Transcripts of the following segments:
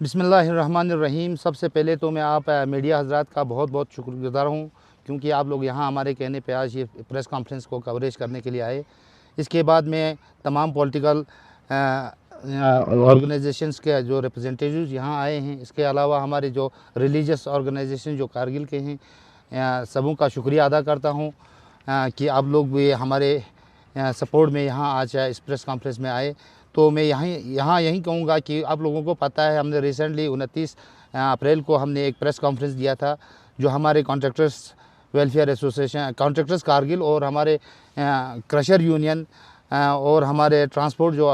बिस्मिल्लाहिर्रहमानिर्रहीम। सबसे पहले तो मैं आप मीडिया हज़रात का बहुत बहुत शुक्रगुज़ार हूँ, क्योंकि आप लोग यहाँ हमारे कहने पे आज ये प्रेस कॉन्फ्रेंस को कवरेज करने के लिए आए। इसके बाद मैं तमाम पॉलिटिकल ऑर्गेनाइजेशंस के जो रिप्रेजेंटेटिव्स यहाँ आए हैं, इसके अलावा हमारे जो रिलीजियस ऑर्गेनाइजेशन जो कारगिल के हैं, सबों का शुक्रिया अदा करता हूँ कि आप लोग भी हमारे सपोर्ट में यहाँ आज इस प्रेस कॉन्फ्रेंस में आए। तो मैं यही कहूँगा कि आप लोगों को पता है, हमने रिसेंटली 29 अप्रैल को हमने एक प्रेस कॉन्फ्रेंस दिया था, जो हमारे contractors welfare association, contractors Kargil और हमारे क्रशर यूनियन और हमारे ट्रांसपोर्ट जो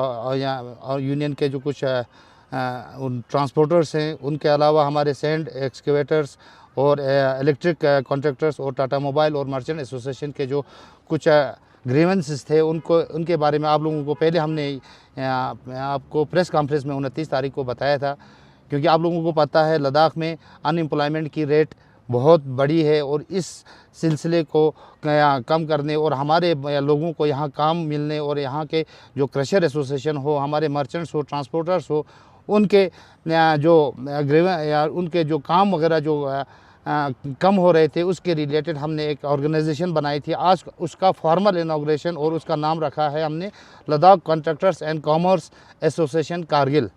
यूनियन के जो कुछ उन ट्रांसपोर्टर्स हैं, उनके अलावा हमारे सैंड एक्सकेवेटर्स और इलेक्ट्रिक कॉन्ट्रैक्टर्स और टाटा मोबाइल और मर्चेंट एसोसिएशन के जो कुछ ग्रीवेंसेस थे, उनके बारे में आप लोगों को पहले हमने आपको प्रेस कॉन्फ्रेंस में 29 तारीख को बताया था। क्योंकि आप लोगों को पता है लद्दाख में अनएम्प्लॉयमेंट की रेट बहुत बड़ी है, और इस सिलसिले को कम करने और हमारे लोगों को यहाँ काम मिलने, और यहाँ के जो क्रशर एसोसिएशन हो, हमारे मर्चेंट्स हो, ट्रांसपोर्टर्स हो, उनके उनके जो काम वगैरह जो कम हो रहे थे, उसके रिलेटेड हमने एक ऑर्गेनाइजेशन बनाई थी। आज उसका फॉर्मल इनॉग्रेशन और उसका नाम रखा है हमने Ladakh contractors and commerce association Kargil.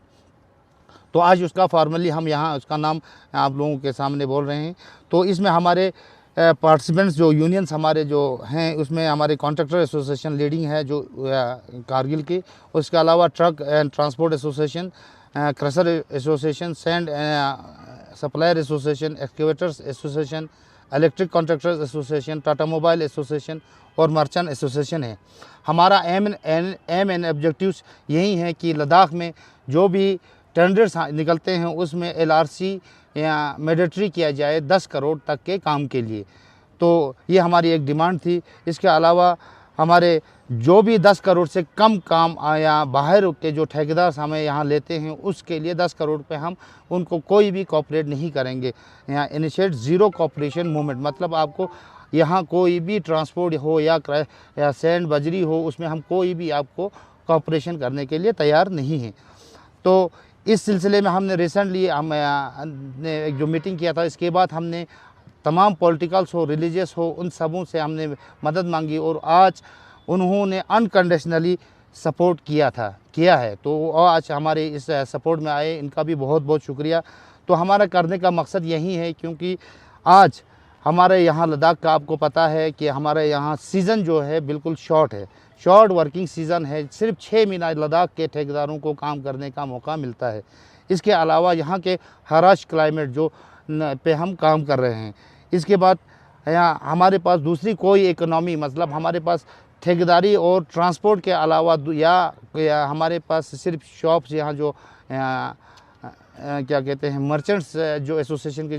तो आज उसका फॉर्मली हम यहाँ उसका नाम आप लोगों के सामने बोल रहे हैं। तो इसमें हमारे पार्टिसिपेंट्स जो यूनियंस हमारे जो हैं, उसमें हमारे कॉन्ट्रैक्टर एसोसिएशन लीडिंग है जो कारगिल की, उसके अलावा truck and transport association, crusher association, sand supplier association, excavators association, electric contractors association, Tata mobile association और मर्चेंट एसोसिएशन है। हमारा एम एंड ऑब्जेक्टिव्स यही है कि लद्दाख में जो भी टेंडर्स निकलते हैं, उसमें LRC या मैंडेटरी किया जाए 10 करोड़ तक के काम के लिए। तो ये हमारी एक डिमांड थी। इसके अलावा हमारे जो भी 10 करोड़ से कम काम या बाहर के जो ठेकेदार हमें यहाँ लेते हैं, उसके लिए 10 करोड़ पे हम उनको कोई भी कॉपरेट नहीं करेंगे। यहाँ इनिशिएट ज़ीरो कॉपरेशन मूवमेंट, मतलब आपको यहाँ कोई भी ट्रांसपोर्ट हो या सैंड बजरी हो, उसमें हम कोई भी आपको कॉपरेशन करने के लिए तैयार नहीं हैं। तो इस सिलसिले में हमने रिसेंटली हमने एक जो मीटिंग किया था, इसके बाद हमने तमाम पॉलिटिकल्स हो, रिलीजियस हो, उन सबों से हमने मदद मांगी, और आज उन्होंने अनकंडीशनली सपोर्ट किया है। तो आज हमारे इस सपोर्ट में आए, इनका भी बहुत बहुत शुक्रिया। तो हमारा करने का मकसद यही है, क्योंकि आज हमारे यहाँ लद्दाख का आपको पता है कि हमारे यहाँ सीज़न जो है बिल्कुल शॉर्ट है, शॉर्ट वर्किंग सीज़न है। सिर्फ 6 महीना लद्दाख के ठेकेदारों को काम करने का मौका मिलता है। इसके अलावा यहाँ के हराश क्लाइमेट जो पे हम काम कर रहे हैं। इसके बाद यहाँ हमारे पास दूसरी कोई इकोनॉमी, मतलब हमारे पास ठेकेदारी और ट्रांसपोर्ट के अलावा या हमारे पास सिर्फ शॉप्स, यहाँ जो क्या कहते हैं मर्चेंट्स जो एसोसिएशन के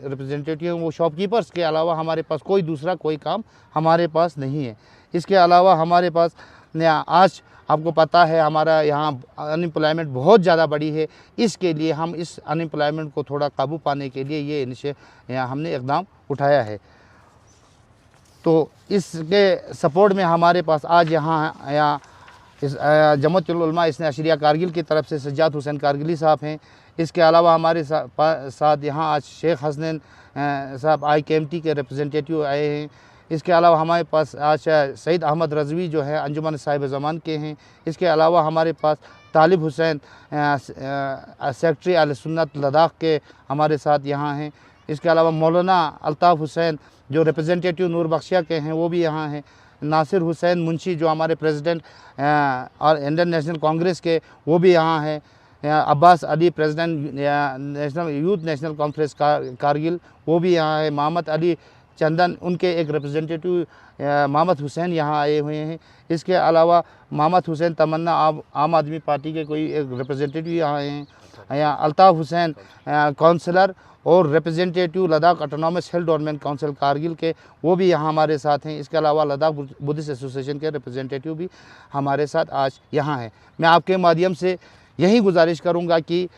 रिप्रेजेंटेटिव हैं, वो शॉपकीपर्स के अलावा हमारे पास कोई दूसरा कोई काम हमारे पास नहीं है। इसके अलावा हमारे पास आज आपको पता है हमारा यहाँ अनएम्प्लॉयमेंट बहुत ज़्यादा बड़ी है। इसके लिए हम इस अनएम्प्लॉयमेंट को थोड़ा काबू पाने के लिए ये हमने इक़दाम उठाया है। तो इसके सपोर्ट में हमारे पास आज यहाँ इस जमाअतुल उलमा इस्ने अशरिया कारगिल की तरफ से सज्जाद हुसैन कारगिली साहब हैं। इसके अलावा हमारे साथ यहाँ आज शेख हसनैन साहब IKMT के रिप्रेजेंटेटिव आए हैं। इसके अलावा हमारे पास आज सईद अहमद रज़वी जो है अंजुमन साहिब ज़मान के हैं। इसके अलावा हमारे पास तालिब हुसैन सेक्रेटरी अहले सुन्नत लद्दाख के हमारे साथ यहाँ हैं। इसके अलावा मौलाना अल्ताफ़ हुसैन जो रिप्रेजेंटेटिव नूर बख्शिया के हैं, वो भी यहाँ हैं। नासिर हुसैन मुंशी जो हमारे प्रेसिडेंट और इंडियन नेशनल कांग्रेस के, वो भी यहाँ हैं। Abbas Ali president national conference Kargil, वो भी यहाँ है। मोहम्मद अली चंदन, उनके एक रिप्रेजेंटेटिव मोहम्मद हुसैन यहाँ आए हुए हैं। इसके अलावा मोहम्मद हुसैन तमन्ना आम आदमी पार्टी के कोई एक रिप्रेजेंटेटिव यहाँ आए हैं। यहाँ अल्ताफ़ हुसैन काउंसलर और रिप्रेजेंटेटिव लद्दाख ऑटोनॉमस हिल डेवलपमेंट काउंसिल कारगिल के, वो भी यहाँ हमारे साथ हैं। इसके अलावा लद्दाख बुद्धिस्ट एसोसिएशन के रिप्रेजेंटेटिव भी हमारे साथ आज यहाँ हैं। मैं आपके माध्यम से यही गुजारिश करूँगा कि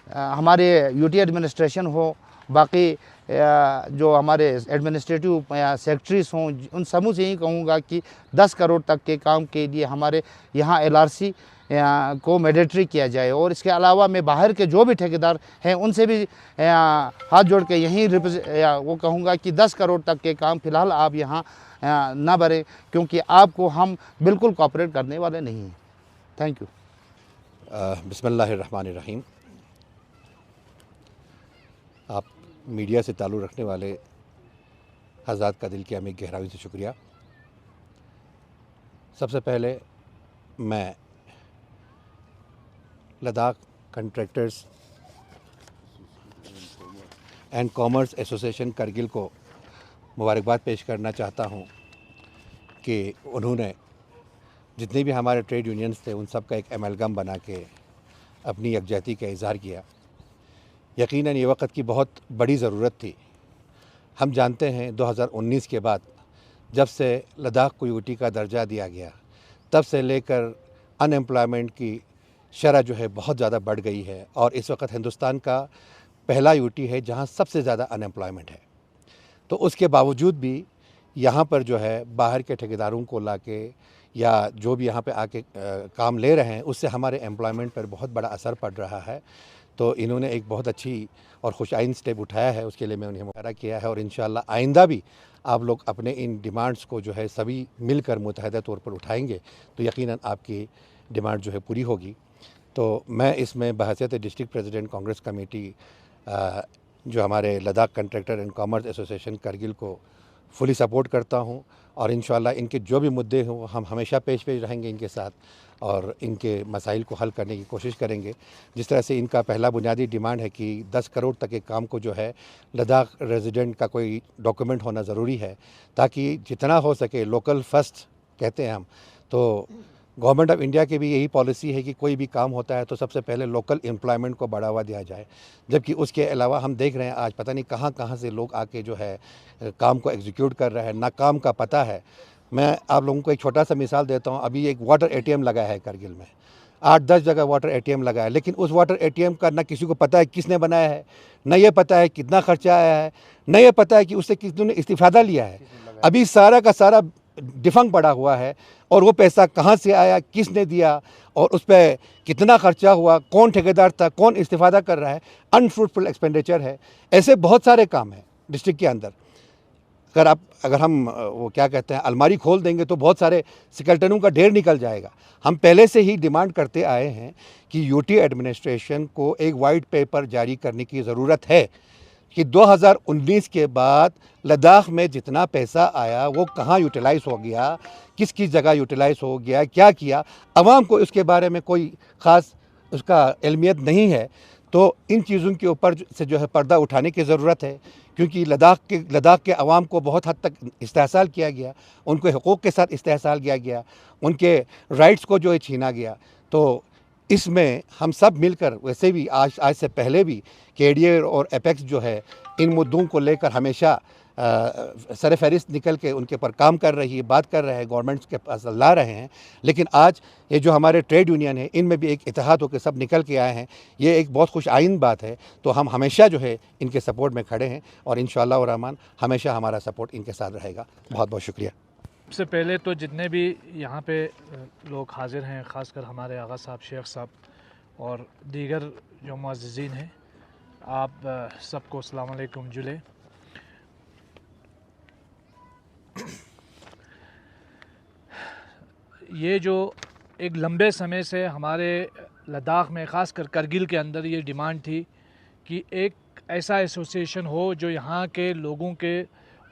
हमारे UT एडमिनिस्ट्रेशन हो, बाकी जो हमारे एडमिनिस्ट्रेटिव सेक्रेटरीज हों, उन सबों से यही कहूँगा कि 10 करोड़ तक के काम के लिए हमारे यहाँ LRC को मैंडेटरी किया जाए। और इसके अलावा मैं बाहर के जो भी ठेकेदार हैं उनसे भी हाथ जोड़ के यहीं वो कहूँगा कि 10 करोड़ तक के काम फ़िलहाल आप यहाँ ना भरें, क्योंकि आपको हम बिल्कुल कोऑपरेट करने वाले नहीं हैं। Thank you. बिस्मिल्लाहिर्रहमानिर्रहीम। आप मीडिया से ताल्लुक़ रखने वाले हज़रात का दिल किया में गहराई से शुक्रिया। सबसे पहले मैं Ladakh contractors and commerce association Kargil को मुबारकबाद पेश करना चाहता हूं कि उन्होंने जितने भी हमारे ट्रेड यूनियंस थे उन सब का एक एमलगम बना के अपनी यकजहती का इज़हार किया। यकीनन ये वक्त की बहुत बड़ी ज़रूरत थी। हम जानते हैं 2019 के बाद जब से लद्दाख को यूटी का दर्जा दिया गया तब से लेकर अनएम्प्लॉयमेंट की शरह जो है बहुत ज़्यादा बढ़ गई है और इस वक्त हिंदुस्तान का पहला यूटी है जहां सबसे ज़्यादा अनएम्प्लॉयमेंट है। तो उसके बावजूद भी यहाँ पर जो है बाहर के ठेकेदारों को लाके या जो भी यहाँ पे आके काम ले रहे हैं उससे हमारे एम्प्लॉयमेंट पर बहुत बड़ा असर पड़ रहा है। तो इन्होंने एक बहुत अच्छी और खुशाइन स्टेप उठाया है, उसके लिए मैं उन्हें मुबारक किया है। और इंशाअल्लाह आइंदा भी आप लोग अपने इन डिमांड्स को जो है सभी मिलकर मुतहदा तौर पर उठाएंगे तो यकीनन आपकी डिमांड जो है पूरी होगी। तो मैं इसमें बहैसियत डिस्ट्रिक्ट प्रेसिडेंट कांग्रेस कमेटी जो हमारे Ladakh contractor and commerce association Kargil को फुली सपोर्ट करता हूं और इंशाअल्लाह इनके जो भी मुद्दे हों हम हमेशा पेश रहेंगे इनके साथ और इनके मसाइल को हल करने की कोशिश करेंगे। जिस तरह से इनका पहला बुनियादी डिमांड है कि 10 करोड़ तक के काम को जो है लद्दाख रेजिडेंट का कोई डॉक्यूमेंट होना ज़रूरी है ताकि जितना हो सके लोकल फर्स्ट कहते हैं हम। तो गवर्नमेंट ऑफ इंडिया की भी यही पॉलिसी है कि कोई भी काम होता है तो सबसे पहले लोकल एम्प्लॉयमेंट को बढ़ावा दिया जाए। जबकि उसके अलावा हम देख रहे हैं आज पता नहीं कहाँ से लोग आके जो है काम को एग्जीक्यूट कर रहे हैं, ना काम का पता है। मैं आप लोगों को एक छोटा सा मिसाल देता हूँ। अभी एक वाटर एटीएम लगा है करगिल में, 8-10 जगह वाटर एटीएम लगा है, लेकिन उस वाटर एटीएम का ना किसी को पता है किसने बनाया है, न ये पता है कितना खर्चा आया है, न ये पता है कि उससे किसने इस्तिफादा लिया है। अभी सारा का सारा डिफंग पड़ा हुआ है और वो पैसा कहाँ से आया, किसने दिया और उस पर कितना खर्चा हुआ, कौन ठेकेदार था, कौन इस्तिफादा कर रहा है, अनफ्रूटफुल एक्सपेंडिचर है। ऐसे बहुत सारे काम हैं डिस्ट्रिक्ट के अंदर। अगर हम वो क्या कहते हैं अलमारी खोल देंगे तो बहुत सारे स्केलेटनों का ढेर निकल जाएगा। हम पहले से ही डिमांड करते आए हैं कि यूटी एडमिनिस्ट्रेशन को एक वाइट पेपर जारी करने की ज़रूरत है कि 2019 के बाद लद्दाख में जितना पैसा आया वो कहाँ यूटिलाइज़ हो गया, किस किस जगह यूटिलाइज़ हो गया, क्या किया। अवाम को इसके बारे में कोई ख़ास उसका इल्मियत नहीं है। तो इन चीज़ों के ऊपर से जो है पर्दा उठाने की ज़रूरत है, क्योंकि लद्दाख के अवाम को बहुत हद तक इस्तेहसाल किया गया, उनके हकूक़ के साथ इस्तेहसाल किया गया, उनके राइट्स को जो है छीना गया। तो इसमें हम सब मिलकर वैसे भी आज से पहले भी केडीए और एपेक्स जो है इन मुद्दों को लेकर हमेशा सर फहरिस्त निकल के उनके ऊपर काम कर रही है, बात कर रहे हैं, गवर्नमेंट्स के पास ला रहे हैं। लेकिन आज ये जो हमारे ट्रेड यूनियन है इनमें भी एक इत्तेहाद होकर सब निकल के आए हैं। ये एक बहुत खुश आइन बात है। तो हम हमेशा जो है इनके सपोर्ट में खड़े हैं और इंशाअल्लाह रहमान हमेशा हमारा सपोर्ट इनके साथ रहेगा। बहुत बहुत शुक्रिया। सबसे पहले तो जितने भी यहाँ पे लोग हाज़िर हैं, ख़ासकर हमारे आगा साहब, शेख साहब और दीगर जो मुअज़्ज़िज़ीन हैं, आप सबको अस्सलाम वालेकुम जुले। ये जो एक लंबे समय से हमारे लद्दाख में ख़ासकर करगिल के अंदर ये डिमांड थी कि एक ऐसा एसोसिएशन हो जो यहाँ के लोगों के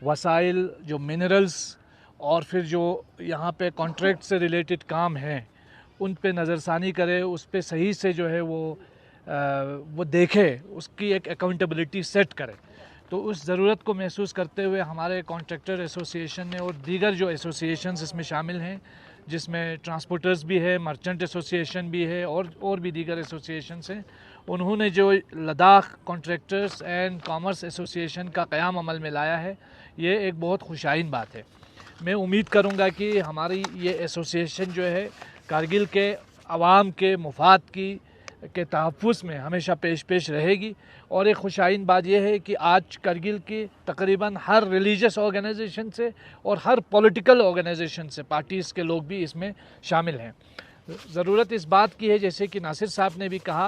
वसाइल, जो मिनरल्स और फिर जो यहाँ पे कॉन्ट्रैक्ट से रिलेटेड काम हैं उन पे नज़रसानी करे, उस पे सही से जो है वो देखे, उसकी एक अकाउंटेबिलिटी सेट करे। तो उस ज़रूरत को महसूस करते हुए हमारे कॉन्ट्रैक्टर एसोसिएशन ने और दीगर जो एसोसिएशंस इसमें शामिल हैं, जिसमें ट्रांसपोर्टर्स भी है, मर्चेंट एसोसिएशन भी है और भी दीगर एसोसिएशंस हैं, उन्होंने जो Ladakh contractors and commerce association का क़याम अमल में लाया है, ये एक बहुत खुशाइन बात है। मैं उम्मीद करूँगा कि हमारी ये एसोसिएशन जो है कारगिल के अवाम के मुफाद के तहफ़्फ़ुज़ में हमेशा पेश रहेगी। और एक खुशाइन बात यह है कि आज करगिल की तकरीबन हर रिलीजियस ऑर्गेनाइजेशन से और हर पॉलिटिकल ऑर्गेनाइजेशन से पार्टीज़ के लोग भी इसमें शामिल हैं। ज़रूरत इस बात की है, जैसे कि नासिर साहब ने भी कहा,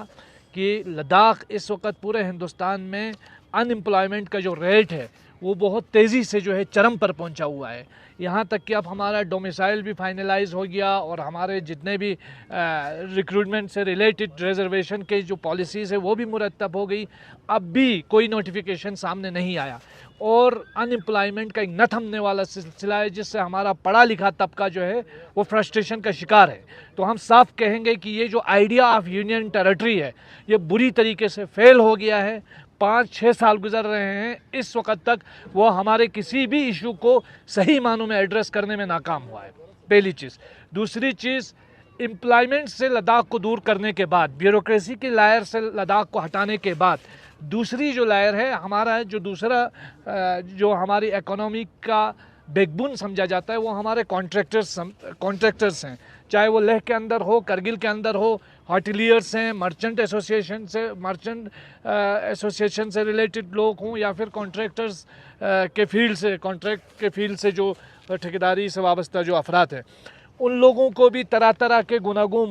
कि लद्दाख इस वक्त पूरे हिंदुस्तान में अनएम्प्लॉयमेंट का जो रेट है वो बहुत तेज़ी से जो है चरम पर पहुंचा हुआ है। यहाँ तक कि अब हमारा डोमिसाइल भी फाइनलाइज हो गया और हमारे जितने भी रिक्रूटमेंट से रिलेटेड रिजर्वेशन के जो पॉलिसीज़ है वो भी मुरतब हो गई। अब भी कोई नोटिफिकेशन सामने नहीं आया और अनएम्प्लॉयमेंट का एक न थमने वाला सिलसिला है, जिससे हमारा पढ़ा लिखा तबका जो है वो फ्रस्ट्रेशन का शिकार है। तो हम साफ कहेंगे कि ये जो आइडिया ऑफ यूनियन टेरिटरी है ये बुरी तरीके से फेल हो गया है। 5-6 साल गुजर रहे हैं, इस वक्त तक वो हमारे किसी भी इशू को सही मानों में एड्रेस करने में नाकाम हुआ है, पहली चीज़। दूसरी चीज़, एम्प्लॉयमेंट से लद्दाख को दूर करने के बाद, ब्यूरोक्रेसी की लायर से लद्दाख को हटाने के बाद, दूसरी जो लायर है हमारा, जो दूसरा जो हमारी इकोनॉमी का बैकबोन समझा जाता है वो हमारे कॉन्ट्रैक्टर्स हैं, चाहे वो लेह के अंदर हो, करगिल के अंदर हो, हॉटेलियर्स हैं, मर्चेंट एसोसिएशन से रिलेटेड लोग हों, या फिर कॉन्ट्रैक्टर्स के फील्ड से जो ठेकेदारी से वाबस्ता जो अफराद हैं, उन लोगों को भी तरह तरह के गुनागों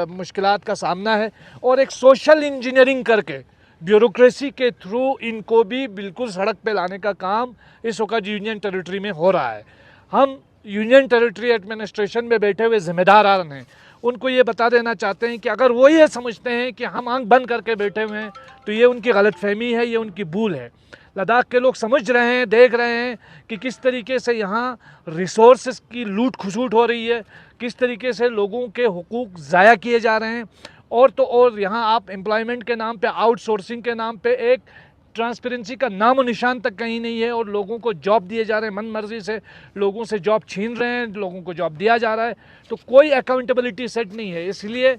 मुश्किलात का सामना है। और एक सोशल इंजीनियरिंग करके ब्यूरोक्रेसी के थ्रू इनको भी बिल्कुल सड़क पे लाने का काम इस वक्त यूनियन टेरिटरी में हो रहा है। हम यूनियन टेरिटरी एडमिनिस्ट्रेशन में बैठे हुए ज़िम्मेदार हैं, उनको ये बता देना चाहते हैं कि अगर वो ये समझते हैं कि हम आंख बंद करके बैठे हुए हैं तो ये उनकी गलतफहमी है, ये उनकी भूल है। लद्दाख के लोग समझ रहे हैं, देख रहे हैं कि किस तरीके से यहाँ रिसोर्सेज की लूट खसूट हो रही है, किस तरीके से लोगों के हुकूक ज़ाया किए जा रहे हैं। और तो और यहाँ आप एम्प्लॉयमेंट के नाम पे, आउटसोर्सिंग के नाम पे एक ट्रांसपेरेंसी का नामो निशान तक कहीं नहीं है और लोगों को जॉब दिए जा रहे हैं, मन मर्जी से लोगों से जॉब छीन रहे हैं, लोगों को जॉब दिया जा रहा है, तो कोई अकाउंटेबिलिटी सेट नहीं है। इसलिए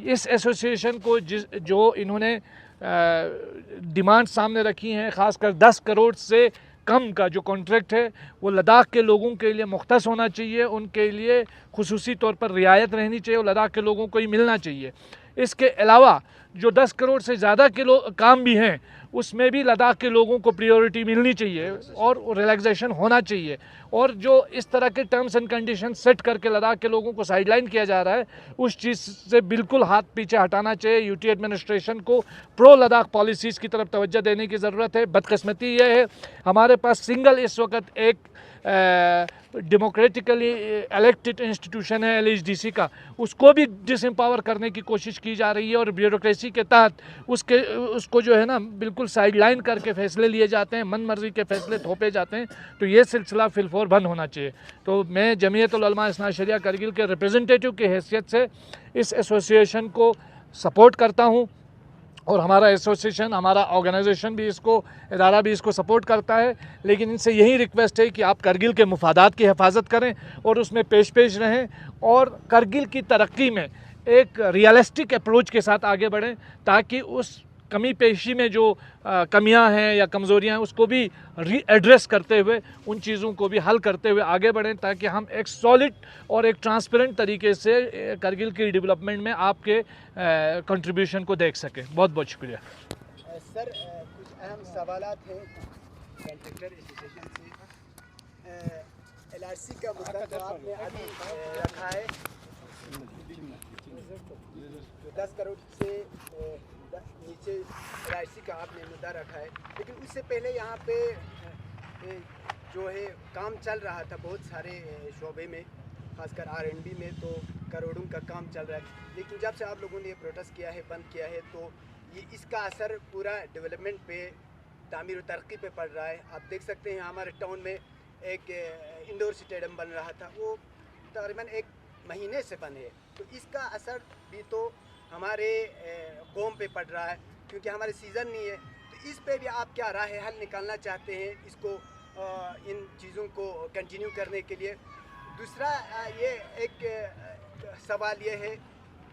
इस एसोसिएशन को जो इन्होंने डिमांड सामने रखी हैं, ख़ासकर 10 करोड़ से कम का जो कॉन्ट्रैक्ट है वो लद्दाख के लोगों के लिए मुख्तस होना चाहिए, उनके लिए खुसूसी तौर पर रियायत रहनी चाहिए और लद्दाख के लोगों को ही मिलना चाहिए। इसके अलावा जो 10 करोड़ से ज़्यादा के काम भी हैं उसमें भी लद्दाख के लोगों को प्रायोरिटी मिलनी चाहिए और रिलैक्सेशन होना चाहिए। और जो इस तरह के टर्म्स एंड कंडीशन सेट करके लद्दाख के लोगों को साइडलाइन किया जा रहा है उस चीज़ से बिल्कुल हाथ पीछे हटाना चाहिए। यूटी एडमिनिस्ट्रेशन को प्रो लद्दाख पॉलिसीज़ की तरफ तवज्जो देने की ज़रूरत है। बदकिस्मती यह है हमारे पास सिंगल इस वक्त एक डेमोक्रेटिकली इलेक्टेड इंस्टीट्यूशन है LHDC का, उसको भी डिसएम्पावर करने की कोशिश की जा रही है और ब्यूरोक्रेसी के तहत उसको जो है ना बिल्कुल साइडलाइन करके फैसले लिए जाते हैं, मन मर्जी के फैसले थोपे जाते हैं। तो ये सिलसिला फिलफौर बंद होना चाहिए। तो मैं जमीयतुल उलमा इस्ना शरिया करगिल के रिप्रेजेंटेटिव की हैसियत से इस एसोसिएशन को सपोर्ट करता हूँ और हमारा एसोसिएशन, हमारा ऑर्गेनाइजेशन भी इसको, इदारा भी इसको सपोर्ट करता है। लेकिन इनसे यही रिक्वेस्ट है कि आप करगिल के मुफादात की हिफाजत करें और उसमें पेश रहें और करगिल की तरक्की में एक रियलिस्टिक अप्रोच के साथ आगे बढ़ें, ताकि उस कमी पेशी में जो कमियां हैं या कमज़ोरियां हैं उसको भी एड्रेस करते हुए, उन चीज़ों को भी हल करते हुए आगे बढ़ें, ताकि हम एक सॉलिड और एक ट्रांसपेरेंट तरीके से करगिल की डेवलपमेंट में आपके कंट्रीब्यूशन को देख सकें। बहुत बहुत शुक्रिया सर। कुछ अहम सवालात हैं कॉन्ट्रैक्टर एसोसिएशन से। LRC का मुद्दा तो आपने अभी रखा है, 10 करोड़ से नीचे LRC का आपने मुद्दा रखा है। लेकिन उससे पहले यहाँ पे जो है काम चल रहा था बहुत सारे शोबे में, खासकर R&D में तो करोड़ों का काम चल रहा है। लेकिन जब से आप लोगों ने प्रोटेस्ट किया है, बंद किया है, तो ये इसका असर पूरा डेवलपमेंट पे, तामीर और तरक्की पे पड़ रहा है। आप देख सकते हैं हमारे टाउन में एक इंडोर स्टेडियम बन रहा था, वो तकरीबन 1 महीने से बंद है। तो इसका असर भी तो हमारे कौम पे पड़ रहा है, क्योंकि हमारे सीज़न नहीं है। तो इस पे भी आप क्या राह हल निकालना चाहते हैं इसको, इन चीज़ों को कंटिन्यू करने के लिए? दूसरा ये एक सवाल ये है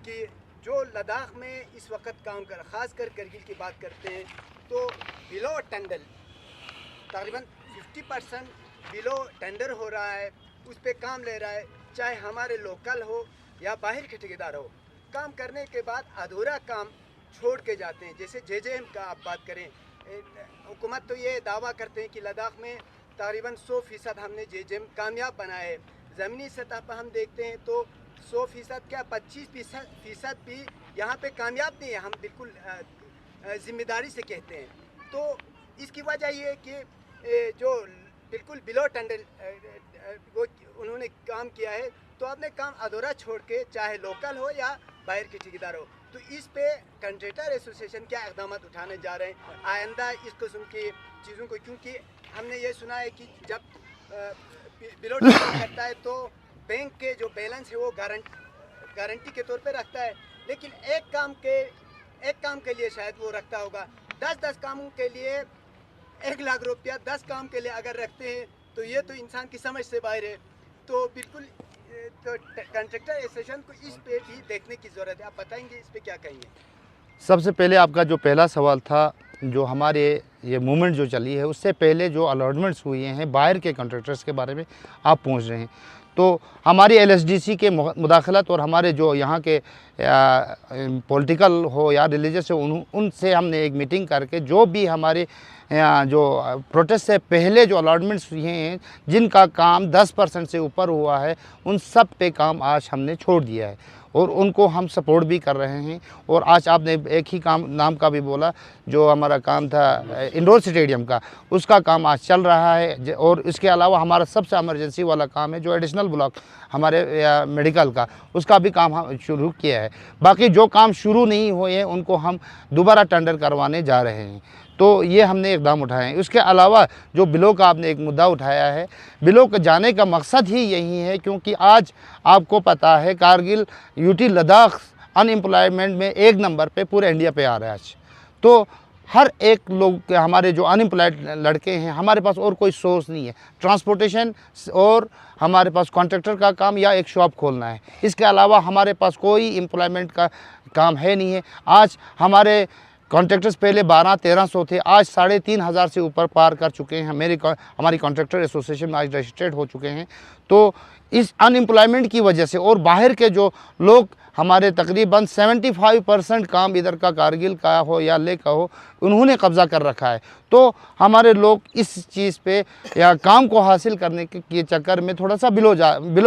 कि जो लद्दाख में इस वक्त काम कर, ख़ासकर करगिल की बात करते हैं, तो बिलो टेंडर तकरीबन 50% बिलो टेंडर हो रहा है, उस पर काम ले रहा है, चाहे हमारे लोकल हो या बाहर के ठेकेदार हो। काम करने के बाद अधूरा काम छोड़ के जाते हैं। जैसे JJM का आप बात करें, हुकूमत तो ये दावा करते हैं कि लद्दाख में तकरीबन 100% हमने JJM कामयाब बनाया है। ज़मीनी सतह पर हम देखते हैं तो 100% क्या 25% भी यहाँ पे कामयाब नहीं है। हम बिल्कुल जिम्मेदारी से कहते हैं। तो इसकी वजह ये है कि जो बिल्कुल बिलो टेंडर वो उन्होंने काम किया है, तो आपने काम अधूरा छोड़ के, चाहे लोकल हो या बाहर के ठेकेदार हो, तो इस पे कंट्रेक्टर एसोसिएशन क्या इकदाम उठाने जा रहे हैं आइंदा इस किस्म की चीज़ों को? क्योंकि हमने ये सुना है कि जब बिलो टेंडर करता है तो बैंक के जो बैलेंस है वो गारंटी के तौर पे रखता है, लेकिन एक काम के लिए शायद वो रखता होगा। 10 कामों के लिए 1 लाख रुपया 10 काम के लिए अगर रखते हैं तो ये तो इंसान की समझ से बाहर है। तो बिल्कुल तो कंट्रेक्टर एसोसिएशन को इस पे भी देखने की ज़रूरत है। आप बताएंगे इस पे क्या कहेंगे? सबसे पहले आपका जो पहला सवाल था, जो हमारे ये मूवमेंट जो चली है उससे पहले जो अलॉटमेंट्स हुए हैं बाहर के कॉन्ट्रैक्टर्स के बारे में आप पूछ रहे हैं, तो हमारी LSDC के मुदाखलत और हमारे जो यहाँ के पॉलिटिकल हो या रिलीजियस हो उनसे हमने एक मीटिंग करके जो भी हमारे जो प्रोटेस्ट से पहले जो अलॉटमेंट्स हुए हैं जिनका काम 10% से ऊपर हुआ है, उन सब पे काम आज हमने छोड़ दिया है और उनको हम सपोर्ट भी कर रहे हैं। और आज आपने एक ही काम नाम का भी बोला, जो हमारा काम था इंडोर स्टेडियम का, उसका काम आज चल रहा है। और इसके अलावा हमारा सबसे इमरजेंसी वाला काम है जो एडिशनल ब्लॉक हमारे मेडिकल का, उसका भी काम हम शुरू किया है। बाकी जो काम शुरू नहीं हुए हैं उनको हम दोबारा टेंडर करवाने जा रहे हैं। तो ये हमने इकदाम उठाए हैं। उसके अलावा जो बिलो का आपने एक मुद्दा उठाया है, बिलो का जाने का मकसद ही यही है क्योंकि आज आपको पता है कारगिल यूटी लद्दाख अनएम्प्लॉयमेंट में 1 नंबर पे पूरे इंडिया पे आ रहा है आज। तो हर एक लोग हमारे जो अनएम्प्लॉयड लड़के हैं, हमारे पास और कोई सोर्स नहीं है, ट्रांसपोर्टेशन और हमारे पास कॉन्ट्रैक्टर का काम या एक शॉप खोलना है। इसके अलावा हमारे पास कोई एम्प्लॉयमेंट का काम है नहीं है। आज हमारे कॉन्ट्रैक्टर्स पहले 1200-1300 थे, आज 3500 से ऊपर पार कर चुके हैं। हमारी कॉन्ट्रैक्टर एसोसिएशन में आज रजिस्टर्ड हो चुके हैं। तो इस अनएम्प्लॉयमेंट की वजह से और बाहर के जो लोग हमारे तकरीबन 75% काम इधर का कारगिल का हो या ले का हो, उन्होंने कब्ज़ा कर रखा है। तो हमारे लोग इस चीज़ पे या काम को हासिल करने के चक्कर में थोड़ा सा बिलो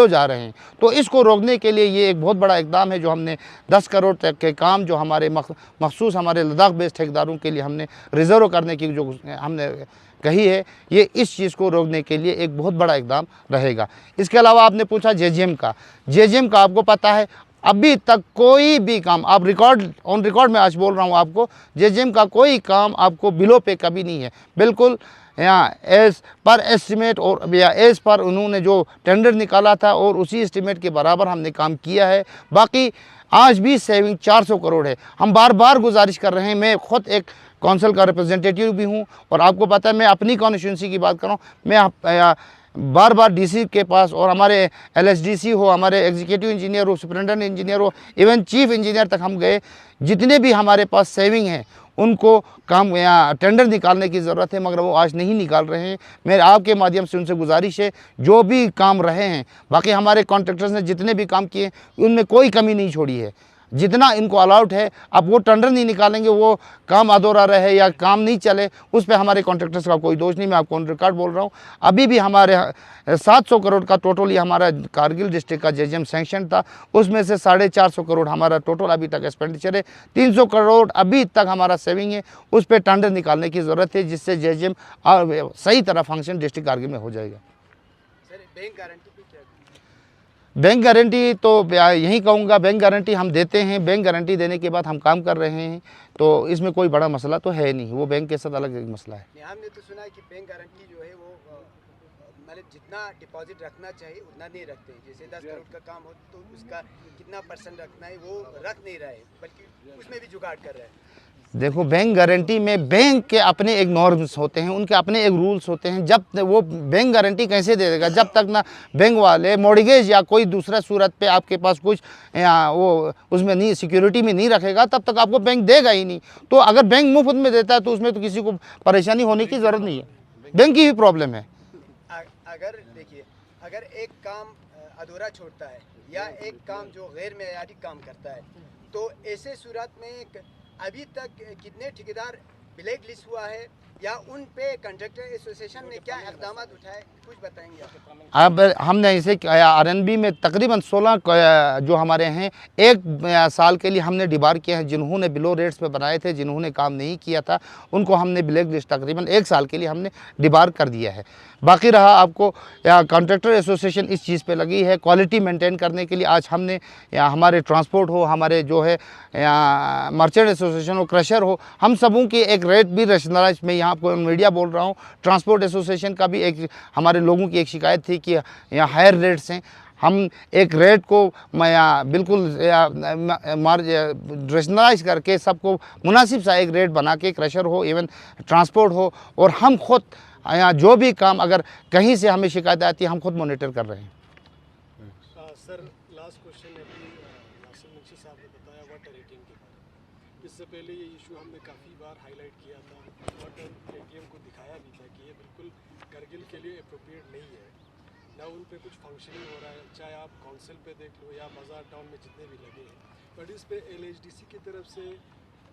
जा रहे हैं। तो इसको रोकने के लिए ये एक बहुत बड़ा इकदाम है जो हमने 10 करोड़ तक के काम जो हमारे मखसूस हमारे लद्दाख बेस्ड ठेकेदारों के लिए हमने रिज़र्व करने की जो हमने कही है, ये इस चीज़ को रोकने के लिए एक बहुत बड़ा इकदाम रहेगा। इसके अलावा आपने पूछा JGM का आपको पता है अभी तक कोई भी काम, आप ऑन रिकॉर्ड में आज बोल रहा हूँ आपको, JGM का कोई काम आपको बिलो पे कभी नहीं है। बिल्कुल यहाँ एज पर एस्टिमेट और या एज पर उन्होंने जो टेंडर निकाला था और उसी एस्टिमेट के बराबर हमने काम किया है। बाकी आज भी सेविंग 400 करोड़ है। हम बार बार गुजारिश कर रहे हैं, मैं ख़ुद एक काउंसिल का रिप्रेजेंटेटिव भी हूँ और आपको पता है मैं अपनी कॉन्स्टिट्यूंसी की बात कर रहा हूँ। मैं बार बार DC के पास और हमारे LSDC हो, हमारे एग्जीक्यूटिव इंजीनियर हो, सुपरिटेंडेंट इंजीनियर हो, इवन चीफ इंजीनियर तक हम गए। जितने भी हमारे पास सेविंग हैं उनको काम या टेंडर निकालने की ज़रूरत है, मगर वो आज नहीं निकाल रहे हैं। मेरे आपके माध्यम से उनसे गुजारिश है जो भी काम रहे हैं, बाकी हमारे कॉन्ट्रैक्टर्स ने जितने भी काम किए उनमें कोई कमी नहीं छोड़ी है। जितना इनको अलाउड है, अब वो टेंडर नहीं निकालेंगे, वो काम अधूरा रहे या काम नहीं चले, उस पर हमारे कॉन्ट्रैक्टर्स का कोई दोष नहीं। मैं आपको ऑन रिकॉर्ड बोल रहा हूँ। अभी भी हमारे 700 करोड़ का टोटल ये हमारा कारगिल डिस्ट्रिक्ट का JGM सैंक्शन था, उसमें से 450 करोड़ हमारा टोटल अभी तक एक्सपेंडिचर है। 300 करोड़ अभी तक हमारा सेविंग है, उस पर टेंडर निकालने की ज़रूरत है जिससे JGM सही तरह फंक्शन डिस्ट्रिक्ट कारगिल में हो जाएगा। Sir bank guarantee bank guarantee तो यही कहूँगा, बैंक गारंटी हम देते हैं। बैंक गारंटी देने के बाद हम काम कर रहे हैं, तो इसमें कोई बड़ा मसला तो है नहीं। वो बैंक के साथ अलग एक मसला है। हमने तो सुना है कि बैंक गारंटी जो है वो मतलब जितना डिपॉजिट रखना चाहिए उतना नहीं रखते हैं। जैसे 10 करोड़ का काम हो तो उसका कितना % रखना है वो रख नहीं रहा है, बल्कि उसमें भी जुगाड़ कर रहा है। देखो, बैंक गारंटी में बैंक के अपने एक नॉर्म्स होते हैं, उनके अपने एक रूल्स होते हैं। जब वो बैंक गारंटी कैसे दे देगा जब तक ना बैंक वाले मॉर्गेज या कोई दूसरा सूरत पे आपके पास कुछ या वो उसमें नहीं सिक्योरिटी में नहीं रखेगा, तब तक आपको बैंक देगा ही नहीं। तो अगर बैंक मुफ्त में देता है तो उसमें तो किसी को परेशानी होने की ज़रूरत नहीं है, बैंक की भी प्रॉब्लम है। अगर देखिए, अगर एक काम अधूरा छोड़ता है या एक काम जो गैर मेयारी काम करता है, तो ऐसे सूरत में अभी तक कितने ठेकेदार ब्लैक लिस्ट हुआ है या उन पे कंट्रैक्टर एसोसिएशन ने क्या इक़दाम उठाए, कुछ बताएंगे आप? अब हमने इसे आरएनबी में तकरीबन 16 जो हमारे हैं एक साल के लिए हमने डिबार किए हैं। जिन्होंने बिलो रेट्स पे बनाए थे, जिन्होंने काम नहीं किया था, उनको हमने ब्लैक लिस्ट तकरीबन एक साल के लिए हमने डिबार कर दिया है। बाकी रहा आपको कॉन्ट्रैक्टर एसोसिएशन इस चीज़ पे लगी है क्वालिटी मेंटेन करने के लिए। आज हमने हमारे ट्रांसपोर्ट हो, हमारे जो है मर्चेंट एसोसिएशन हो, क्रशर हो, हम सबों की एक रेट भी रैशनलाइज, मैं यहाँ आपको मीडिया बोल रहा हूँ, ट्रांसपोर्ट एसोसिएशन का भी एक हमारे लोगों की एक शिकायत थी कि यहाँ हायर रेट्स हैं। हम एक रेट को बिल्कुल रैशनलाइज करके सबको मुनासिब सा एक रेट बना के क्रशर हो, इवन ट्रांसपोर्ट हो, और हम खुद यहाँ जो भी काम अगर कहीं से हमें शिकायत आती है हम खुद मॉनिटर कर रहे हैं। सर लास्ट क्वेश्चन है कि नासिर मुंशी साहब ने बताया वाटर रेटिंग के बारे में। इससे पहले ये इशू हमने काफ़ी बार हाईलाइट किया था, वाटर एटीएम को दिखाया भी था कि ये बिल्कुल करगिल के लिए अप्रोप्रिएट नहीं है, ना उन पे कुछ फंक्शनिंग हो रहा है, चाहे आप काउंसिल पे देख लो या बाजार टाउन में जितने भी लगे हैं। बट इस पे LHDC की तरफ से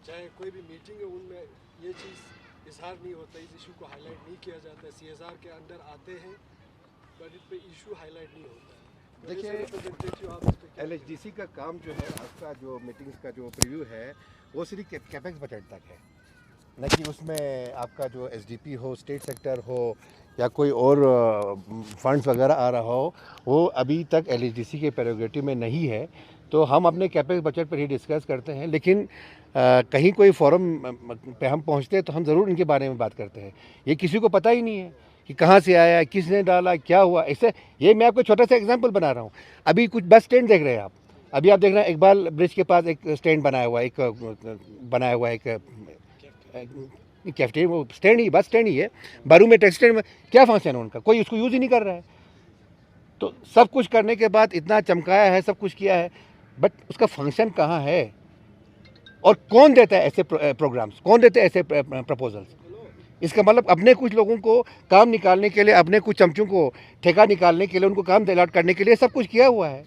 चाहे कोई भी मीटिंग है उनमें ये चीज़ इजहार नहीं होता, इस इशू को हाईलाइट नहीं किया जाता है। CSR के अंडर आते हैं बट इस पे इशू हाईलाइट नहीं होता है। देखिए LHDC का काम जो है, आपका जो मीटिंग्स का जो प्रीव्यू है वो सिर्फ कैपेक्स बजट तक है, न कि उसमें आपका जो SDP हो, स्टेट सेक्टर हो या कोई और फंड्स वगैरह आ रहा हो, वो अभी तक LHDC के प्रेरोगेटिव में नहीं है। तो हम अपने कैपेक्स बजट पर ही डिस्कस करते हैं, लेकिन कहीं कोई फोरम पे हम पहुंचते हैं तो हम ज़रूर इनके बारे में बात करते हैं। ये किसी को पता ही नहीं है कि कहाँ से आया, किसने डाला, क्या हुआ। ऐसे ये मैं आपको छोटा सा एग्जांपल बना रहा हूँ। अभी कुछ बस स्टैंड देख रहे हैं आप, अभी आप देख रहे हैं इकबाल ब्रिज के पास एक स्टैंड बनाया हुआ है, एक कैफेटेरिया, वो स्टैंड ही, बस स्टैंड ही है। बारू में टैक्सी स्टैंड में क्या फंक्शन है उनका, कोई उसको यूज़ ही नहीं कर रहा है। तो सब कुछ करने के बाद इतना चमकाया है, सब कुछ किया है, बट उसका फंक्शन कहाँ है और कौन देता है ऐसे प्रोग्राम्स, कौन देते हैं ऐसे प्रपोजल्स? इसका मतलब अपने कुछ लोगों को काम निकालने के लिए, अपने कुछ चमचों को ठेका निकालने के लिए, उनको काम दिलाट करने के लिए सब कुछ किया हुआ है।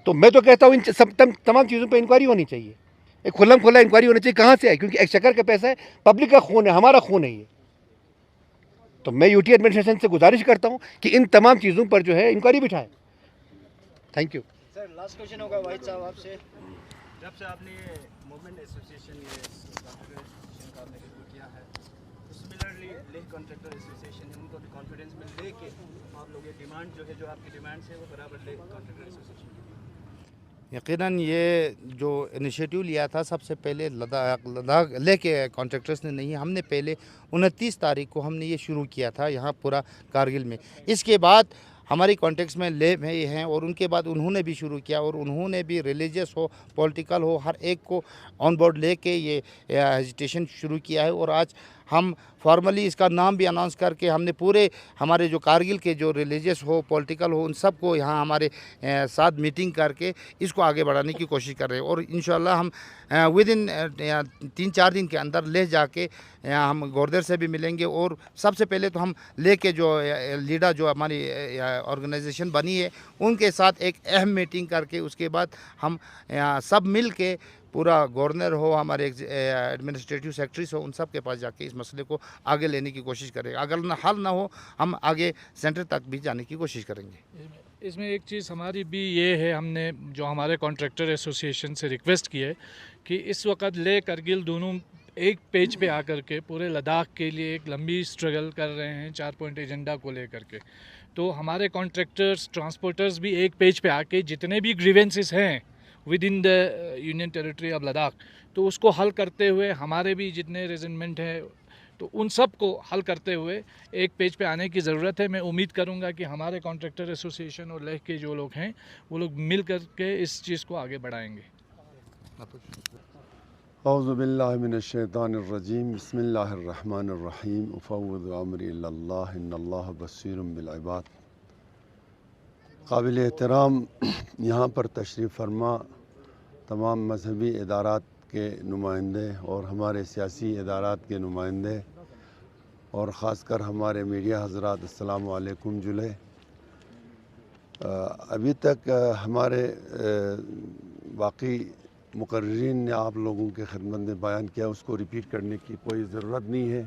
तो मैं तो कहता हूँ इन सब तमाम चीज़ों पे इंक्वायरी होनी चाहिए, एक खुला इंक्वायरी होनी चाहिए कहाँ से है, क्योंकि एक्सचेकर का पैसा है, पब्लिक का खून है, हमारा खून है ये। तो मैं UT एडमिनिस्ट्रेशन से गुजारिश करता हूँ कि इन तमाम चीज़ों पर जो है इंक्वायरी बिठाएं। Thank you sir. Last question होगा वाहिद साहब आपसे, जब से आपने मूवमेंट एसोसिएशन का आपने शुरू किया है, तो सिमिलरली लेह कॉन्ट्रैक्टर एसोसिएशन ने उनको कॉन्फिडेंस में लेके आप लोग ये डिमांड जो है, जो आपकी डिमांड्स है, वो बराबर लेह कॉन्ट्रैक्टर एसोसिएशन की। यकीनन ये जो इनिशिएटिव लिया था सबसे पहले लद्दाख लेह के कॉन्ट्रैक्टर्स ने नहीं, हमने पहले 29 तारीख को हमने ये शुरू किया था यहाँ पूरा कारगिल में। इसके बाद हमारी कॉन्टेक्स्ट में लेह में ही हैं और उनके बाद उन्होंने भी शुरू किया और उन्होंने भी रिलीजियस हो, पॉलिटिकल हो, हर एक को ऑन बोर्ड लेके ये एजिटेशन शुरू किया है। और आज हम फॉर्मली इसका नाम भी अनाउंस करके हमने पूरे हमारे जो कारगिल के जो रिलीजियस हो, पॉलिटिकल हो, उन सब को यहाँ हमारे साथ मीटिंग करके इसको आगे बढ़ाने की कोशिश कर रहे हैं। और इंशाल्लाह हम विद इन 3-4 दिन के अंदर ले जाके हम गोरदेर से भी मिलेंगे। और सबसे पहले तो हम ले के जो लीडर जो हमारी ऑर्गेनाइजेशन बनी है उनके साथ एक अहम मीटिंग करके उसके बाद हम सब मिल के पूरा गवर्नर हो, हमारे एडमिनिस्ट्रेटिव सेक्रेटरीज हो, उन सब के पास जाके इस मसले को आगे लेने की कोशिश करेंगे। अगर हल ना हो हम आगे सेंटर तक भी जाने की कोशिश करेंगे। इसमें एक चीज़ हमारी भी ये है, हमने जो हमारे कॉन्ट्रैक्टर एसोसिएशन से रिक्वेस्ट की है कि इस वक्त ले करगिल दोनों एक पेज पे आकर के पूरे लद्दाख के लिए एक लंबी स्ट्रगल कर रहे हैं 4 पॉइंट एजेंडा को लेकर के। तो हमारे कॉन्ट्रैक्टर्स, ट्रांसपोर्टर्स भी एक पेज पे आके जितने भी ग्रीवेंसेस हैं with in the union territory of Ladakh, तो उसको हल करते हुए हमारे भी जितने रेजिमेंट हैं तो उन सब को हल करते हुए एक पेज पे आने की ज़रूरत है। मैं उम्मीद करूंगा कि हमारे कॉन्ट्रैक्टर एसोसिएशन और लेह के जो लोग हैं वो लोग मिल करके इस चीज़ को आगे बढ़ाएंगे। औज़ु बिल्लाहि मिनश्शैतानिर्रजीम, बिस्मिल्लाहिर्रहमानिर्रहीम, उफ़व्विदु अम्री इल्लल्लाह, इन्नल्लाह बसीरुम बिल इबाद। काबिल एहतराम यहाँ पर तशरीफ़ फरमा तमाम मजहबी इदारात के नुमाइंदे और हमारे सियासी इदारात के नुमाइंदे और ख़ासकर हमारे मीडिया हज़रात, अस्सलामु अलैकुम जुले। अभी तक हमारे बाकी मुक़र्रिरीन ने आप लोगों के खिदमत में बयान किया, उसको रिपीट करने की कोई ज़रूरत नहीं है।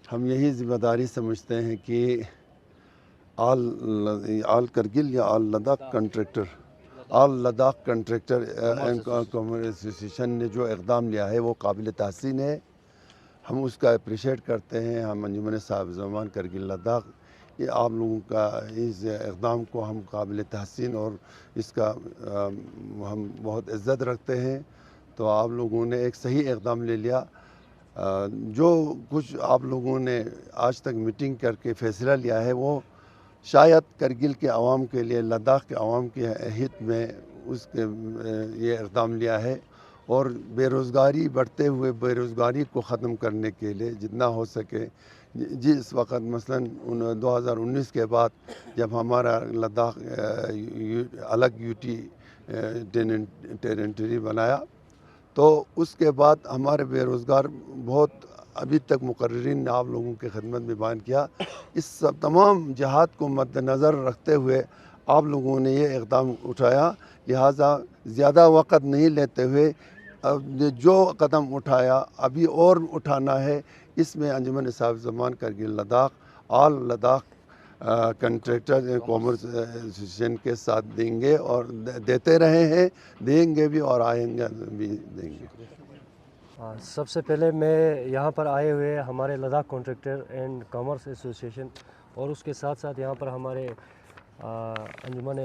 हम यही ज़िम्मेदारी समझते हैं कि ऑल करगिल या all Ladakh contractor and commerce association ने जो इक़दाम लिया है वो काबिल तहसीन है। हम उसका अप्रिशिएट करते हैं। हम अंजुमन साहिब ज़मान करगिल लद्दाख ये आप लोगों का इस इक़दाम को हम काबिल तहसीन और इसका हम बहुत इज़्ज़त रखते हैं। तो आप लोगों ने एक सही इक़दाम ले लिया। जो कुछ आप लोगों ने आज तक मीटिंग करके फ़ैसला लिया है वो शायद करगिल के आवाम के लिए, लद्दाख के आवाम के हित में उसके ये इक़दाम लिया है। और बेरोज़गारी, बढ़ते हुए बेरोज़गारी को ख़त्म करने के लिए जितना हो सके, जिस वक़्त मसलन 2019 के बाद जब हमारा लद्दाख अलग यूटी टेरेटरी बनाया तो उसके बाद हमारे बेरोज़गार बहुत अभी तक मुकर्रिरीन ने आप लोगों की खिदमत में बयान किया। इस सब तमाम जहात को मद्देनज़र रखते हुए आप लोगों ने ये इक़दाम उठाया। लिहाजा ज़्यादा वक़्त नहीं लेते हुए अब जो कदम उठाया अभी और उठाना है, इसमें Anjuman Sahib Zaman Kargil Ladakh all Ladakh contractor and commerce association के साथ देंगे और देते रहे हैं, देंगे भी और आएंगे भी देंगे। सबसे पहले मैं यहाँ पर आए हुए हमारे Ladakh contractor and commerce association और उसके साथ साथ यहाँ पर हमारे अंजुमन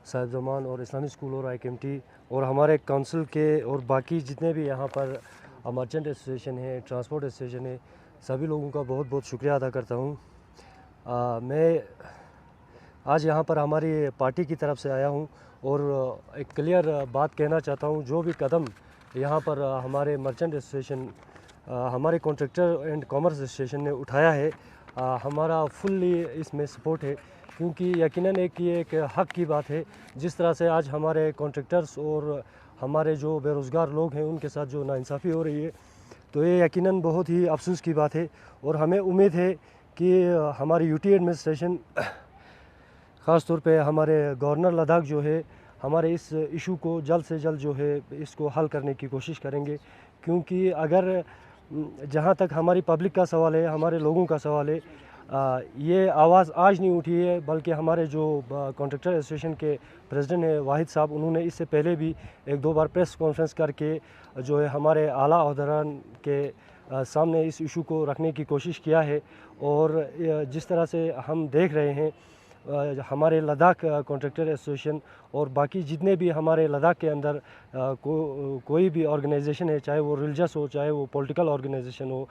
साहिब ज़मान और इस्लामी स्कूल और IKMT और हमारे काउंसिल के और बाकी जितने भी यहाँ पर मर्चेंट एसोसिएशन है, ट्रांसपोर्ट एसोसिएशन है, सभी लोगों का बहुत बहुत शुक्रिया अदा करता हूँ। मैं आज यहाँ पर हमारी पार्टी की तरफ से आया हूँ और एक क्लियर बात कहना चाहता हूँ। जो भी कदम यहाँ पर हमारे मर्चेंट एसोसिएशन, हमारे कॉन्ट्रैक्टर एंड कॉमर्स एसोसिएशन ने उठाया है, हमारा फुल्ली इसमें सपोर्ट है, क्योंकि यकीनन ये एक हक़ की बात है। जिस तरह से आज हमारे कॉन्ट्रैक्टर्स और हमारे जो बेरोज़गार लोग हैं उनके साथ जो नाइंसाफ़ी हो रही है, तो ये यकीनन बहुत ही अफसोस की बात है। और हमें उम्मीद है कि हमारी यूटी एडमिनिस्ट्रेशन, ख़ास तौर पे हमारे गवर्नर लद्दाख जो है, हमारे इस इशू को जल्द से जल्द जो है इसको हल करने की कोशिश करेंगे। क्योंकि अगर जहाँ तक हमारी पब्लिक का सवाल है, हमारे लोगों का सवाल है, ये आवाज़ आज नहीं उठी है, बल्कि हमारे जो कॉन्ट्रैक्टर एसोसिएशन के प्रेसिडेंट हैं वाहिद साहब, उन्होंने इससे पहले भी एक दो बार प्रेस कॉन्फ्रेंस करके जो है हमारे आला अहदेदारान के सामने इस इशू को रखने की कोशिश किया है। और जिस तरह से हम देख रहे हैं, हमारे लद्दाख कॉन्ट्रैक्टर एसोसिएशन और बाकी जितने भी हमारे लद्दाख के अंदर कोई भी ऑर्गेनाइजेशन है, चाहे वो रिलीजियस हो, चाहे वो पॉलिटिकल ऑर्गेनाइजेशन हो,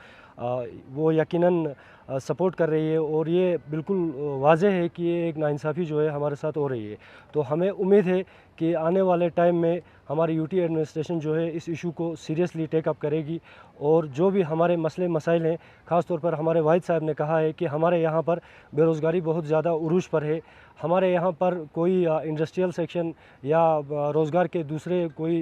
वो यकीनन सपोर्ट कर रही है। और ये बिल्कुल वाज़ेह है कि ये एक नाइंसाफ़ी जो है हमारे साथ हो रही है। तो हमें उम्मीद है कि आने वाले टाइम में हमारी यूटी एडमिनिस्ट्रेशन जो है इस इशू को सीरियसली टेकअप करेगी और जो भी हमारे मसले मसाइल हैं, ख़ास तौर पर हमारे वाहिद साहब ने कहा है कि हमारे यहाँ पर बेरोज़गारी बहुत ज़्यादा उरूज पर है, हमारे यहाँ पर कोई इंडस्ट्रियल सेक्शन या रोज़गार के दूसरे कोई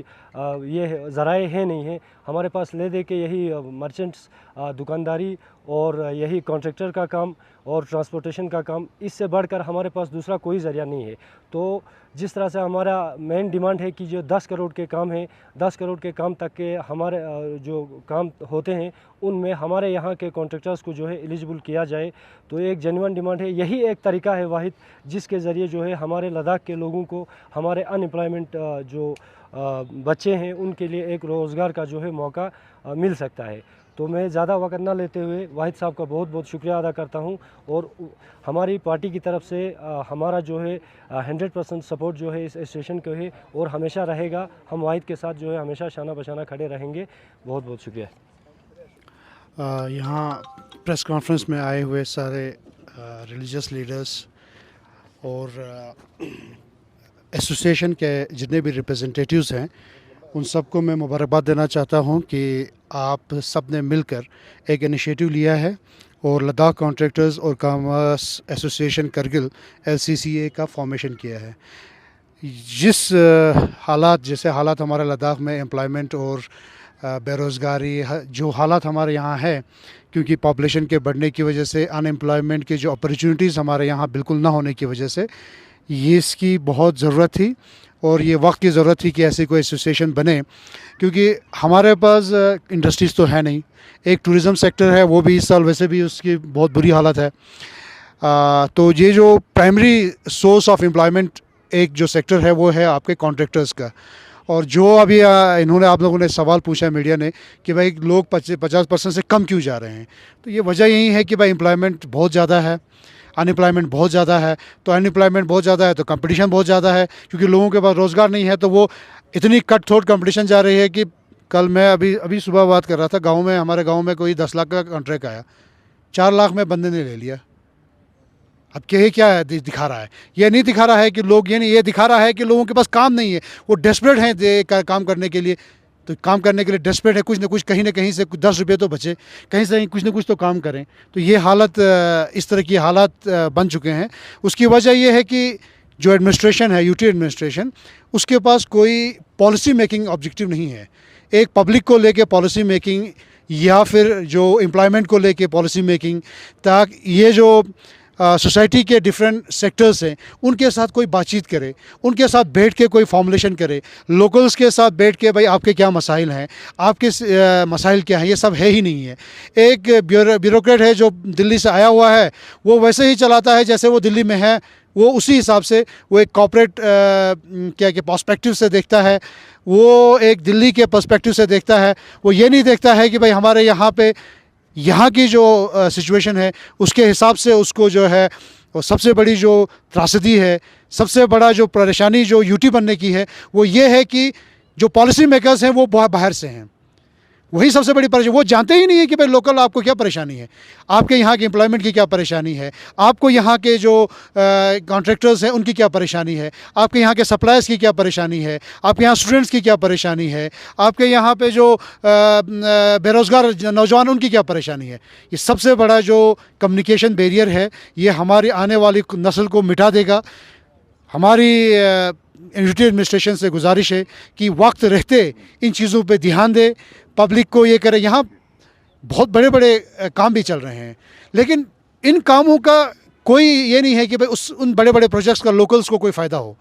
ये ज़राए हैं नहीं हैं। हमारे पास ले दे के यही मर्चेंट्स दुकानदारी और यही कॉन्ट्रैक्टर का काम और ट्रांसपोर्टेशन का काम, इससे बढ़कर हमारे पास दूसरा कोई ज़रिया नहीं है। तो जिस तरह से हमारा मेन डिमांड है कि जो 10 करोड़ के काम हैं, 10 करोड़ के काम तक के हमारे जो काम होते हैं उनमें हमारे यहाँ के कॉन्ट्रैक्टर्स को जो है एलिजिबल किया जाए। तो एक जेन्युइन डिमांड है, यही एक तरीका है वाहिद जिसके ज़रिए जो है हमारे लद्दाख के लोगों को, हमारे अनएम्प्लॉयमेंट जो बच्चे हैं उनके लिए एक रोज़गार का जो है मौका मिल सकता है। तो मैं ज़्यादा वक्त ना लेते हुए वाहिद साहब का बहुत बहुत शुक्रिया अदा करता हूं और हमारी पार्टी की तरफ से हमारा जो है 100% सपोर्ट जो है इस एसोसिएशन को है और हमेशा रहेगा। हम वाहिद के साथ जो है हमेशा शाना बशाना खड़े रहेंगे। बहुत बहुत शुक्रिया। यहाँ प्रेस कॉन्फ्रेंस में आए हुए सारे रिलीजियस लीडर्स और एसोसिएशन के जितने भी रिप्रेजेंटेटिव्स हैं उन सबको मैं मुबारकबाद देना चाहता हूं कि आप सब ने मिलकर एक इनिशिएटिव लिया है और लद्दाख कॉन्ट्रैक्टर्स और कॉमर्स एसोसिएशन करगिल LCCA का फॉर्मेशन किया है। जैसे हालात हमारे लद्दाख में एम्प्लॉयमेंट और बेरोज़गारी जो हालात हमारे यहाँ है, क्योंकि पॉपुलेशन के बढ़ने की वजह से अनएम्प्लॉयमेंट के जो अपॉर्चुनिटीज़ हमारे यहाँ बिल्कुल ना होने की वजह से ये इसकी बहुत ज़रूरत थी और ये वक्त की ज़रूरत थी कि ऐसी कोई एसोसिएशन बने, क्योंकि हमारे पास इंडस्ट्रीज़ तो है नहीं। एक टूरिज़म सेक्टर है, वो भी इस साल वैसे भी उसकी बहुत बुरी हालत है। तो ये जो प्राइमरी सोर्स ऑफ एम्प्लॉयमेंट एक जो सेक्टर है वो है आपके कॉन्ट्रैक्टर्स का। और जो अभी इन्होंने आप लोगों ने सवाल पूछा है मीडिया ने कि भाई लोग 50% से कम क्यों जा रहे हैं, तो ये वजह यही है कि भाई एम्प्लॉयमेंट बहुत ज़्यादा है, अनएम्प्लॉयमेंट बहुत ज़्यादा है। तो अनएम्प्लॉयमेंट बहुत ज़्यादा है तो कंपटीशन बहुत ज़्यादा है, क्योंकि लोगों के पास रोज़गार नहीं है। तो वो इतनी कट थ्रोट कंपटीशन जा रही है कि कल मैं अभी सुबह बात कर रहा था, गाँव में हमारे गाँव में कोई 10 लाख का कॉन्ट्रैक्ट आया, 4 लाख में बंदे ने ले लिया। अब क्या है दिखा रहा है, ये नहीं दिखा रहा है कि लोग, ये नहीं, ये दिखा रहा है कि लोगों के पास काम नहीं है, वो डेस्परेट हैं काम करने के लिए। तो काम करने के लिए डेस्परेट है, कुछ ना कुछ कहीं ना कहीं से 10 रुपये तो बचे, कहीं से कुछ ना कुछ तो काम करें। तो ये हालत, इस तरह की हालात बन चुके हैं। उसकी वजह ये है कि जो एडमिनिस्ट्रेशन है, यूटी एडमिनिस्ट्रेशन, उसके पास कोई पॉलिसी मेकिंग ऑब्जेक्टिव नहीं है। एक पब्लिक को लेके पॉलिसी मेकिंग या फिर जो एम्प्लॉयमेंट को लेके पॉलिसी मेकिंग, ताकि ये जो सोसाइटी के डिफरेंट सेक्टर्स हैं उनके साथ कोई बातचीत करे, उनके साथ बैठ के कोई फॉर्मुलेशन करे, लोकल्स के साथ बैठ के भाई आपके क्या मसाइल हैं, आपके मसाइल क्या हैं, ये सब है ही नहीं है। एक ब्यूरोक्रेट है जो दिल्ली से आया हुआ है, वो वैसे ही चलाता है जैसे वो दिल्ली में है, वो उसी हिसाब से, वो एक कॉर्पोरेट क्या के पर्सपेक्टिव से देखता है, वो एक दिल्ली के पर्सपेक्टिव से देखता है। वो ये नहीं देखता है कि भाई हमारे यहाँ पे यहाँ की जो सिचुएशन है उसके हिसाब से उसको जो है, और सबसे बड़ी जो त्रासदी है, सबसे बड़ा जो परेशानी जो यूटी बनने की है, वो ये है कि जो पॉलिसी मेकर्स हैं वो बाहर से हैं। वही सबसे बड़ी परेशानी, वो जानते ही नहीं है कि भाई लोकल आपको क्या परेशानी है, आपके यहाँ के एम्प्लॉयमेंट की क्या परेशानी है, आपको यहाँ के जो कॉन्ट्रैक्टर्स हैं उनकी क्या परेशानी है, आपके यहाँ के सप्लायर्स की क्या परेशानी है, आपके यहाँ स्टूडेंट्स की क्या परेशानी है, आपके यहाँ पे जो बेरोज़गार नौजवान उनकी क्या परेशानी है। ये सबसे बड़ा जो कम्युनिकेशन बैरियर है, ये हमारी आने वाली नस्ल को मिटा देगा। हमारी यूटी एडमिनिस्ट्रेशन से गुजारिश है कि वक्त रहते इन चीज़ों पे ध्यान दे, पब्लिक को ये करे। यहाँ बहुत बड़े बड़े काम भी चल रहे हैं, लेकिन इन कामों का कोई ये नहीं है कि भाई उन बड़े बड़े प्रोजेक्ट्स का लोकल्स को कोई फ़ायदा हो।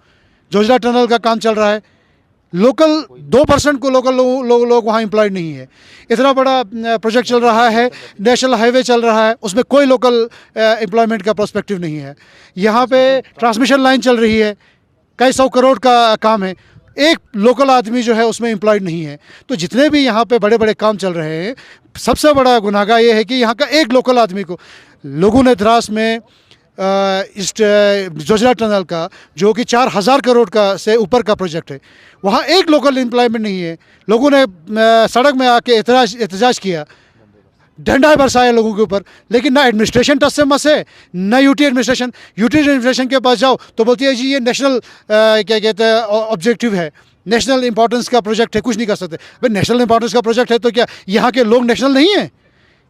जोजिला टनल का काम चल रहा है, लोकल 2% को लोकल लोग वहाँ एम्प्लॉयड नहीं है। इतना बड़ा प्रोजेक्ट चल रहा है, नेशनल हाईवे चल रहा है, उसमें कोई लोकल एम्प्लॉयमेंट का पर्सपेक्टिव नहीं है। यहाँ पे ट्रांसमिशन लाइन चल रही है, कई 100 करोड़ का काम है, एक लोकल आदमी जो है उसमें एम्प्लॉयड नहीं है। तो जितने भी यहाँ पे बड़े बड़े काम चल रहे हैं, सबसे बड़ा गुनाहगार ये है कि यहाँ का एक लोकल आदमी को, लोगों ने द्रास में इस जोजिला टनल का जो कि 4000 करोड़ का से ऊपर का प्रोजेक्ट है, वहाँ एक लोकल एम्प्लॉयमेंट नहीं है। लोगों ने सड़क में आके एहतजाज किया, डंडा बरसाया लोगों के ऊपर, लेकिन ना एडमिनिस्ट्रेशन टच से मस है, ना यूटी एडमिनिस्ट्रेशन के पास जाओ तो बोलती है जी ये नेशनल क्या कहते हैं ऑब्जेक्टिव है, नेशनल इंपॉर्टेंस का प्रोजेक्ट है, कुछ नहीं कर सकते। भाई नेशनल इंपॉर्टेंस का प्रोजेक्ट है तो क्या यहाँ के लोग नेशनल नहीं हैं?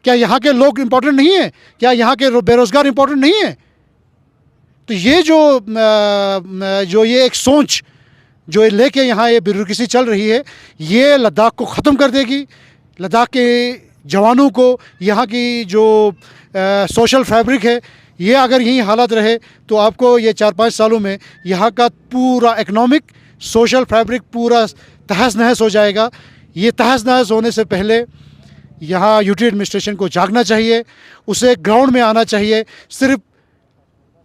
क्या यहाँ के लोग इंपॉर्टेंट नहीं हैं? क्या यहाँ के बेरोज़गार इंपॉर्टेंट नहीं हैं? तो ये जो ये एक सोच जो लेके यहाँ ये ब्यूरोक्रेसी चल रही है, ये लद्दाख को ख़त्म कर देगी। लद्दाख के जवानों को, यहाँ की जो सोशल फैब्रिक है, ये अगर यही हालत रहे तो आपको ये 4-5 सालों में यहाँ का पूरा इकनॉमिक सोशल फैब्रिक पूरा तहस नहस हो जाएगा। ये तहस नहस होने से पहले यहाँ यूटी एडमिनिस्ट्रेशन को जागना चाहिए, उसे ग्राउंड में आना चाहिए। सिर्फ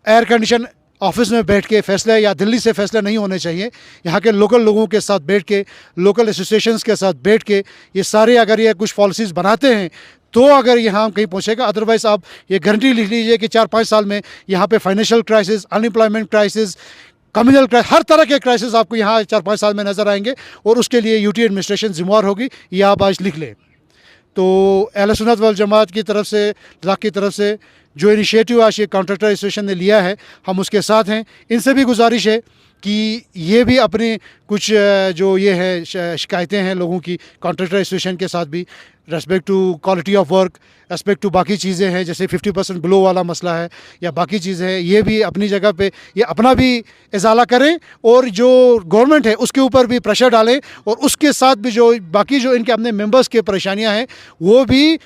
एयर कंडीशन ऑफिस में बैठ के फैसले या दिल्ली से फैसले नहीं होने चाहिए। यहाँ के लोकल लोगों के साथ बैठ के, लोकल एसोसिएशंस के साथ बैठ के ये सारे अगर ये कुछ पॉलिसीज़ बनाते हैं तो अगर यहाँ कहीं पहुँचेगा। अदरवाइज़ आप ये गारंटी लिख लीजिए कि 4-5 साल में यहाँ पे financial crisis, unemployment crisis, communal crisis, हर तरह के क्राइसिस आपको यहाँ 4-5 साल में नज़र आएंगे और उसके लिए यूटी एडमिनिस्ट्रेशन जिम्मेवार होगी। ये आप आज लिख लें। तो अहले सुन्नत वल जमात की तरफ से, लद्दाख की तरफ से जो इनिशिएटिव आज ये कॉन्ट्रैक्टर एसोसिएशन ने लिया है, हम उसके साथ हैं। इनसे भी गुजारिश है कि ये भी अपने कुछ जो ये है शिकायतें हैं लोगों की, कॉन्ट्रैक्टर एसोसिएशन के साथ भी, respect to quality of work, respect to बाकी चीज़ें हैं जैसे 50% बिलो वाला मसला है या बाकी चीज़ें हैं, ये भी अपनी जगह पे ये अपना भी इजाला करें और जो गवर्नमेंट है उसके ऊपर भी प्रेशर डालें और उसके साथ भी जो बाकी जो इनके अपने मेंबर्स के परेशानियां हैं वो भी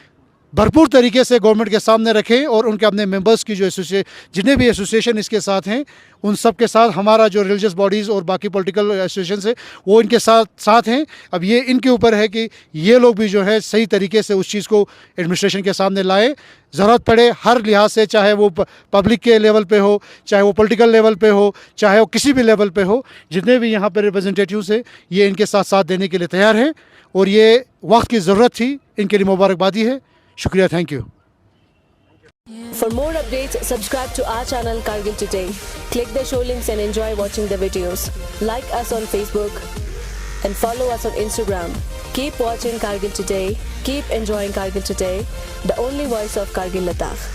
भरपूर तरीके से गवर्नमेंट के सामने रखें और उनके अपने मेंबर्स की जो जितने भी एसोसिएशन इसके साथ हैं उन सब के साथ हमारा जो रिलीजियस बॉडीज़ और बाकी पॉलिटिकल एसोसिएशन है वो इनके साथ हैं। अब ये इनके ऊपर है कि ये लोग भी जो है सही तरीके से उस चीज़ को एडमिनिस्ट्रेशन के सामने लाएं। ज़रूरत पड़े हर लिहाज से, चाहे वो पब्लिक के लेवल पे हो, चाहे वो पॉलिटिकल लेवल पे हो, चाहे वो किसी भी लेवल पे हो, जितने भी यहाँ पर रिप्रेजेंटेटिव्स हैं ये इनके साथ देने के लिए तैयार हैं और ये वक्त की ज़रूरत थी, इनके लिए मुबारकबादी है। शुक्रिया, thank you. For more updates, subscribe to our channel Kargil Today. Click the show links and enjoy watching the videos. Like us on Facebook and follow us on Instagram. Keep watching Kargil Today. Keep enjoying Kargil Today, the only voice of Kargil Ladakh.